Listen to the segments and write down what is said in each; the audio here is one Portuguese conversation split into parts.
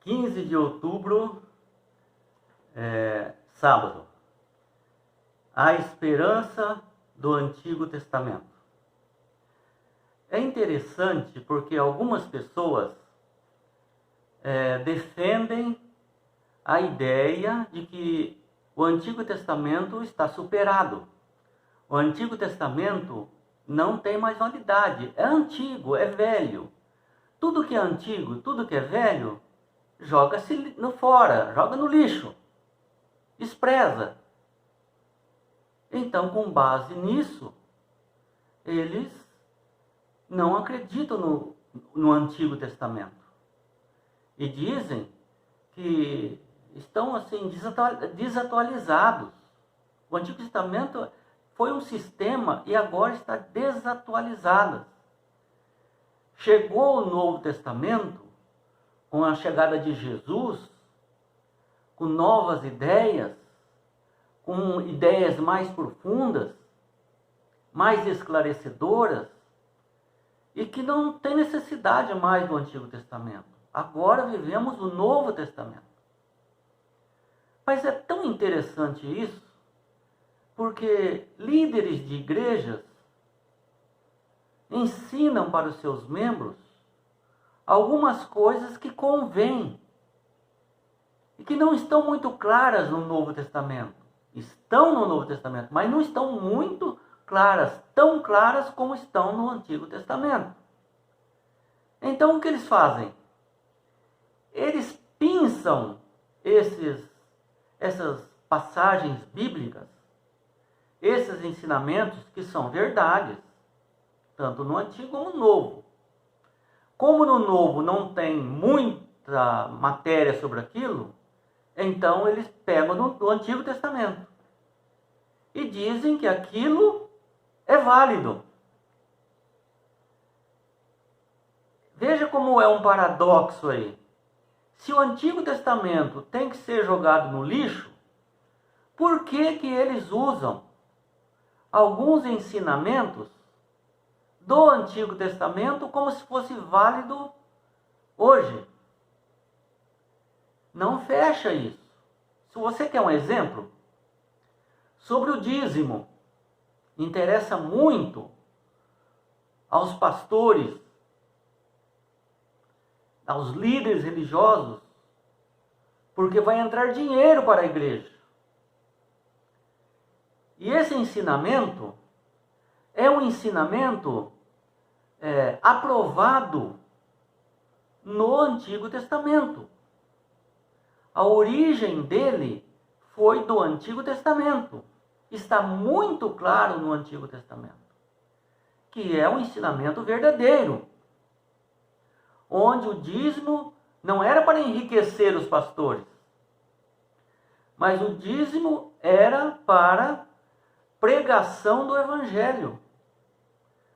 15 de outubro, sábado. A esperança do Antigo Testamento. É interessante porque algumas pessoas defendem a ideia de que o Antigo Testamento está superado. O Antigo Testamento não tem mais validade. É antigo, é velho. Tudo que é antigo, tudo que é velho, joga-se no fora, joga no lixo. Despreza. Então, com base nisso, eles não acreditam no Antigo Testamento. E dizem que estão assim desatualizados. O Antigo Testamento foi um sistema e agora está desatualizado. Chegou o Novo Testamento com a chegada de Jesus, com novas ideias, com ideias mais profundas, mais esclarecedoras, e que não tem necessidade mais do Antigo Testamento. Agora vivemos o Novo Testamento. Mas é tão interessante isso, porque líderes de igrejas ensinam para os seus membros algumas coisas que convêm e que não estão muito claras no Novo Testamento. Estão no Novo Testamento, mas não estão muito claras, tão claras como estão no Antigo Testamento. Então o que eles fazem? Eles pinçam essas passagens bíblicas, esses ensinamentos que são verdades, tanto no Antigo como no Novo. Como no Novo não tem muita matéria sobre aquilo, então eles pegam do Antigo Testamento e dizem que aquilo é válido. Veja como é um paradoxo aí. Se o Antigo Testamento tem que ser jogado no lixo, por que eles usam alguns ensinamentos do Antigo Testamento como se fosse válido hoje? Não fecha isso. Se você quer um exemplo, sobre o dízimo, interessa muito aos pastores, aos líderes religiosos, porque vai entrar dinheiro para a igreja. E esse ensinamento é um ensinamento aprovado no Antigo Testamento. A origem dele foi do Antigo Testamento. Está muito claro no Antigo Testamento, que é um ensinamento verdadeiro, onde o dízimo não era para enriquecer os pastores, mas o dízimo era para pregação do Evangelho.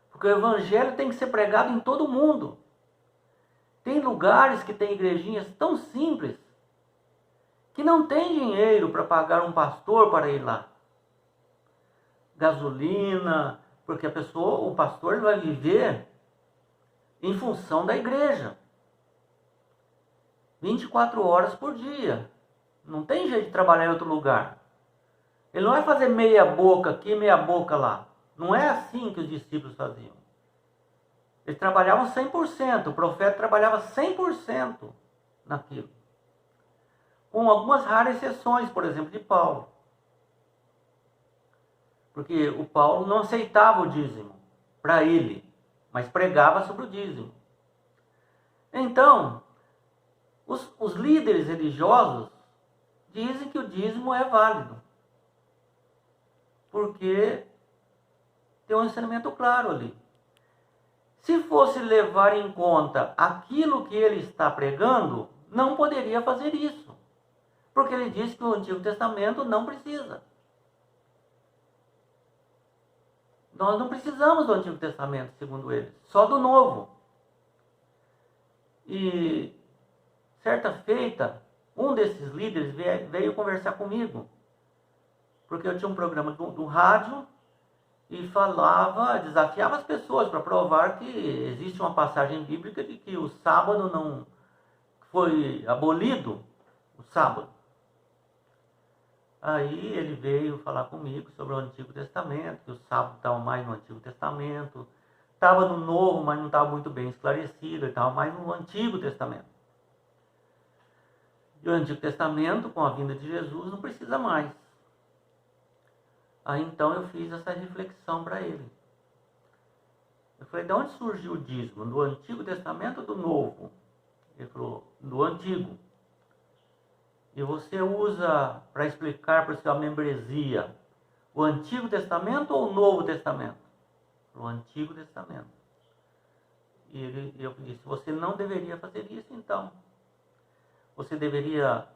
Porque o Evangelho tem que ser pregado em todo mundo. Tem lugares que tem igrejinhas tão simples que não tem dinheiro para pagar um pastor para ir lá. Gasolina, porque o pastor vai viver em função da igreja. 24 horas por dia. Não tem jeito de trabalhar em outro lugar. Ele não vai fazer meia boca aqui, meia boca lá. Não é assim que os discípulos faziam. Eles trabalhavam 100%. O profeta trabalhava 100% naquilo. Com algumas raras exceções, por exemplo, de Paulo. Porque o Paulo não aceitava o dízimo para ele, mas pregava sobre o dízimo. Então, os líderes religiosos dizem que o dízimo é válido, porque tem um ensinamento claro ali. Se fosse levar em conta aquilo que ele está pregando, não poderia fazer isso, porque ele diz que o Antigo Testamento não precisa. Nós não precisamos do Antigo Testamento, segundo eles, só do Novo. E certa feita, um desses líderes veio conversar comigo, porque eu tinha um programa do rádio e desafiava as pessoas para provar que existe uma passagem bíblica de que o sábado não foi abolido o sábado. Aí ele veio falar comigo sobre o Antigo Testamento, que o sábado estava mais no Antigo Testamento, estava no Novo, mas não estava muito bem esclarecido, ele estava mais no Antigo Testamento. E o Antigo Testamento, com a vinda de Jesus, não precisa mais. Aí então eu fiz essa reflexão para ele. Eu falei, de onde surgiu o dízimo? Do Antigo Testamento ou do Novo? Ele falou, do Antigo. E você usa para explicar para sua membresia o Antigo Testamento ou o Novo Testamento? O Antigo Testamento. E eu disse, você não deveria fazer isso então. Você deveria,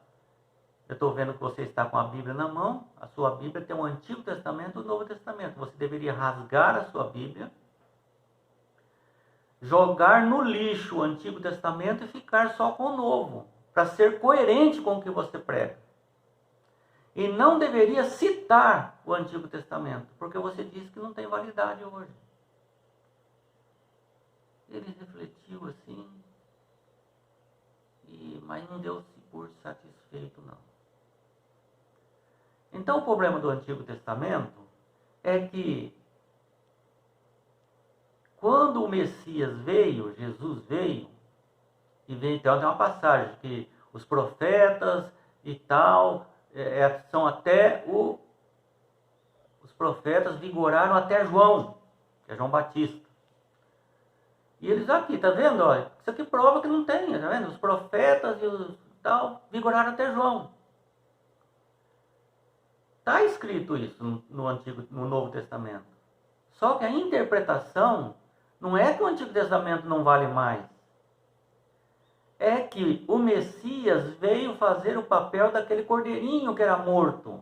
eu estou vendo que você está com a Bíblia na mão, a sua Bíblia tem o Antigo Testamento e o Novo Testamento. Você deveria rasgar a sua Bíblia, jogar no lixo o Antigo Testamento e ficar só com o Novo, para ser coerente com o que você prega. E não deveria citar o Antigo Testamento, porque você diz que não tem validade hoje. Ele refletiu assim, mas não deu-se por satisfeito, não. Então o problema do Antigo Testamento é que quando o Messias veio, Jesus veio, e veio, então tem uma passagem que os profetas e tal, são até os profetas vigoraram até João, que é João Batista. E eles aqui, tá vendo? Olha, isso aqui prova que não tem, tá vendo? Os profetas e os tal vigoraram até João. Está escrito isso no Novo Testamento. Só que a interpretação não é que o Antigo Testamento não vale mais. É que o Messias veio fazer o papel daquele cordeirinho que era morto.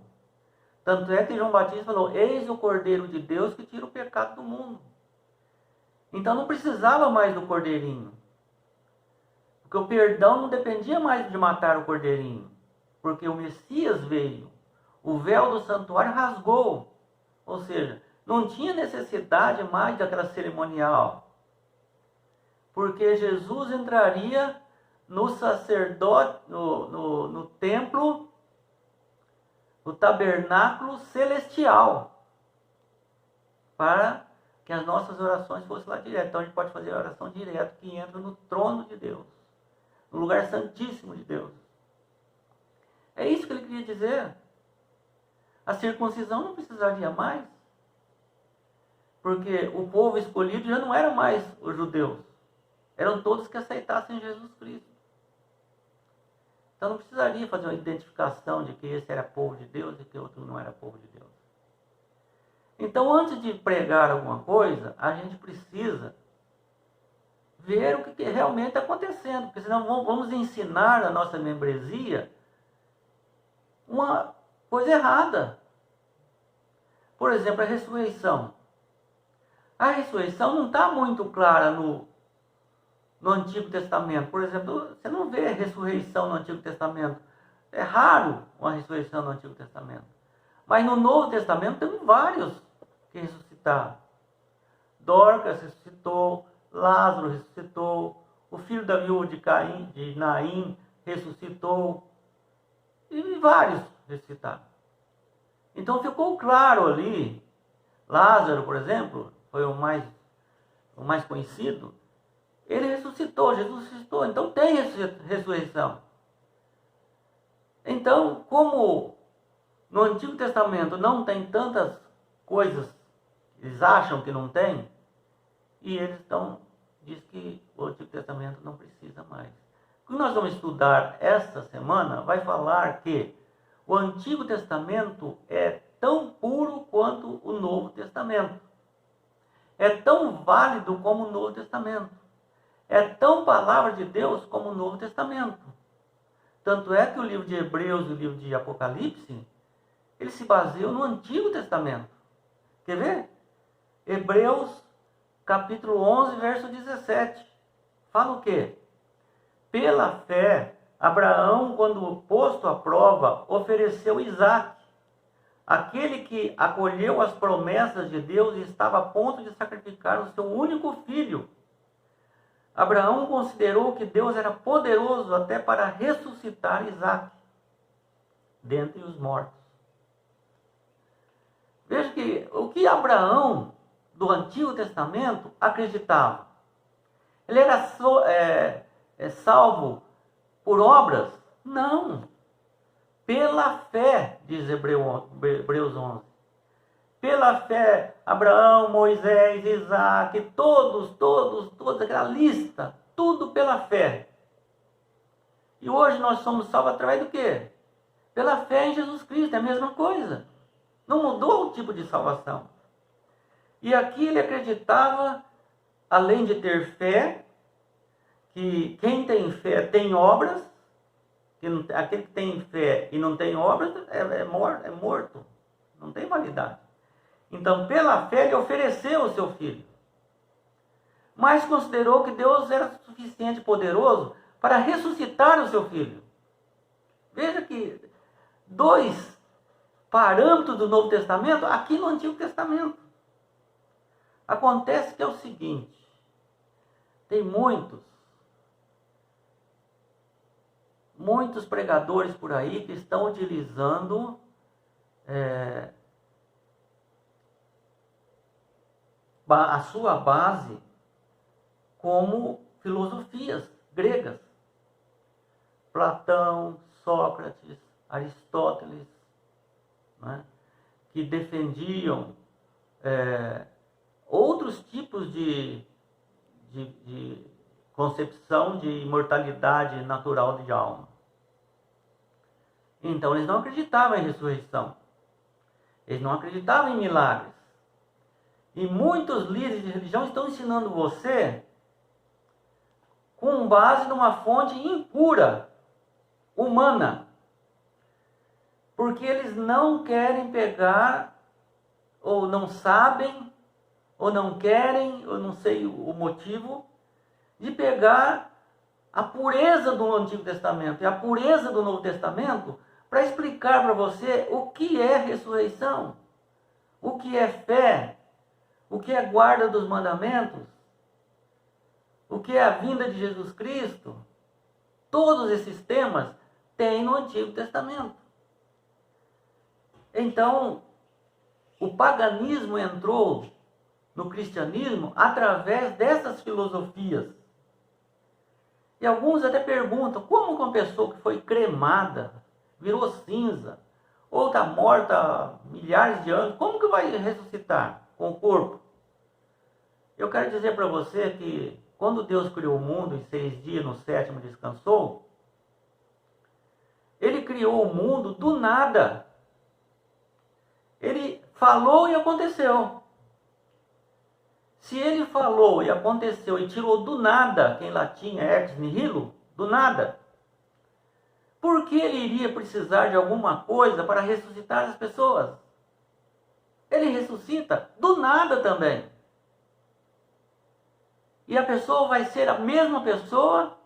Tanto é que João Batista falou, eis o Cordeiro de Deus que tira o pecado do mundo. Então não precisava mais do cordeirinho. Porque o perdão não dependia mais de matar o cordeirinho. Porque o Messias veio. O véu do santuário rasgou. Ou seja, não tinha necessidade mais daquela cerimonial. Porque Jesus entraria no sacerdote, no templo, no tabernáculo celestial. Para que as nossas orações fossem lá direto. Então a gente pode fazer a oração direto, que entra no trono de Deus. No lugar santíssimo de Deus. É isso que ele queria dizer. A circuncisão não precisaria mais. Porque o povo escolhido já não era mais os judeus. Eram todos que aceitassem Jesus Cristo. Então não precisaria fazer uma identificação de que esse era povo de Deus e que outro não era povo de Deus. Então, antes de pregar alguma coisa, a gente precisa ver o que realmente está acontecendo. Porque senão vamos ensinar a nossa membresia uma coisa errada. Por exemplo, a ressurreição. A ressurreição não está muito clara no Antigo Testamento. Por exemplo, você não vê ressurreição no Antigo Testamento. É raro uma ressurreição no Antigo Testamento. Mas no Novo Testamento tem vários que ressuscitaram. Dorcas ressuscitou, Lázaro ressuscitou, o filho da viúva de Naim ressuscitou, e vários ressuscitaram. Então ficou claro ali, Lázaro, por exemplo, foi o mais conhecido, ele ressuscitou, Jesus ressuscitou, então tem ressurreição. Então, como no Antigo Testamento não tem tantas coisas, eles acham que não tem, e eles diz que o Antigo Testamento não precisa mais. O que nós vamos estudar esta semana vai falar que o Antigo Testamento é tão puro quanto o Novo Testamento. É tão válido como o Novo Testamento. É tão palavra de Deus como o Novo Testamento. Tanto é que o livro de Hebreus e o livro de Apocalipse, eles se baseiam no Antigo Testamento. Quer ver? Hebreus, capítulo 11, verso 17. Fala o quê? Pela fé, Abraão, quando posto à prova, ofereceu Isaque, aquele que acolheu as promessas de Deus e estava a ponto de sacrificar o seu único filho. Abraão considerou que Deus era poderoso até para ressuscitar Isaque dentre os mortos. Veja que o que Abraão, do Antigo Testamento, acreditava? Ele era salvo por obras? Não. Pela fé, diz Hebreus 11. Pela fé, Abraão, Moisés, Isaque, toda aquela lista, tudo pela fé. E hoje nós somos salvos através do quê? Pela fé em Jesus Cristo, é a mesma coisa. Não mudou o tipo de salvação. E aqui ele acreditava, além de ter fé, que quem tem fé tem obras, que aquele que tem fé e não tem obras é morto, não tem validade. Então, pela fé, ele ofereceu o seu filho. Mas considerou que Deus era suficiente e poderoso para ressuscitar o seu filho. Veja que dois parâmetros do Novo Testamento aqui no Antigo Testamento. Acontece que é o seguinte: tem muitos pregadores por aí que estão utilizando a sua base como filosofias gregas. Platão, Sócrates, Aristóteles, né, que defendiam outros tipos de concepção de imortalidade natural de alma. Então eles não acreditavam em ressurreição. Eles não acreditavam em milagres. E muitos líderes de religião estão ensinando você com base numa fonte impura, humana. Porque eles não querem pegar, ou não sabem, ou não querem, eu não sei o motivo, de pegar a pureza do Antigo Testamento e a pureza do Novo Testamento para explicar para você o que é ressurreição, o que é fé, o que é guarda dos mandamentos, o que é a vinda de Jesus Cristo. Todos esses temas tem no Antigo Testamento. Então, o paganismo entrou no cristianismo através dessas filosofias. E alguns até perguntam, como uma pessoa que foi cremada, virou cinza, ou está morta há milhares de anos, como que vai ressuscitar com o corpo? Eu quero dizer para você que quando Deus criou o mundo em 6 dias, no 7º descansou, Ele criou o mundo do nada. Ele falou e aconteceu. Se Ele falou e aconteceu e tirou do nada, que em latim é ex nihilo, do nada, por que Ele iria precisar de alguma coisa para ressuscitar as pessoas? Ele ressuscita do nada também. E a pessoa vai ser a mesma pessoa,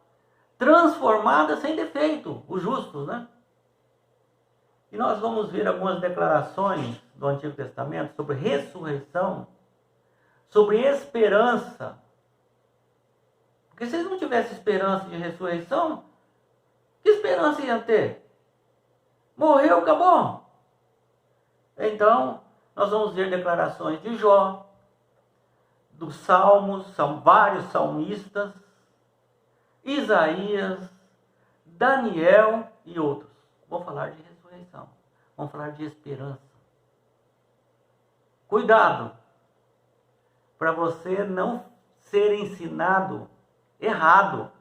transformada sem defeito, os justos, né? E nós vamos ver algumas declarações do Antigo Testamento sobre ressurreição, sobre esperança. Porque se eles não tivessem esperança de ressurreição, que esperança iam ter? Morreu, acabou. Então, nós vamos ver declarações de Jó, dos Salmos, são vários salmistas, Isaías, Daniel e outros. Vão falar de ressurreição, vão falar de esperança. Cuidado, para você não ser ensinado errado.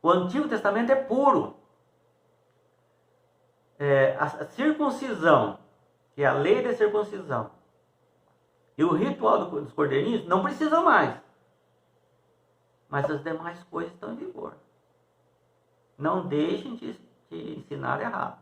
O Antigo Testamento é puro. A circuncisão, que é a lei da circuncisão, e o ritual dos cordeirinhos não precisa mais. Mas as demais coisas estão em vigor. Não deixem de ensinar errado.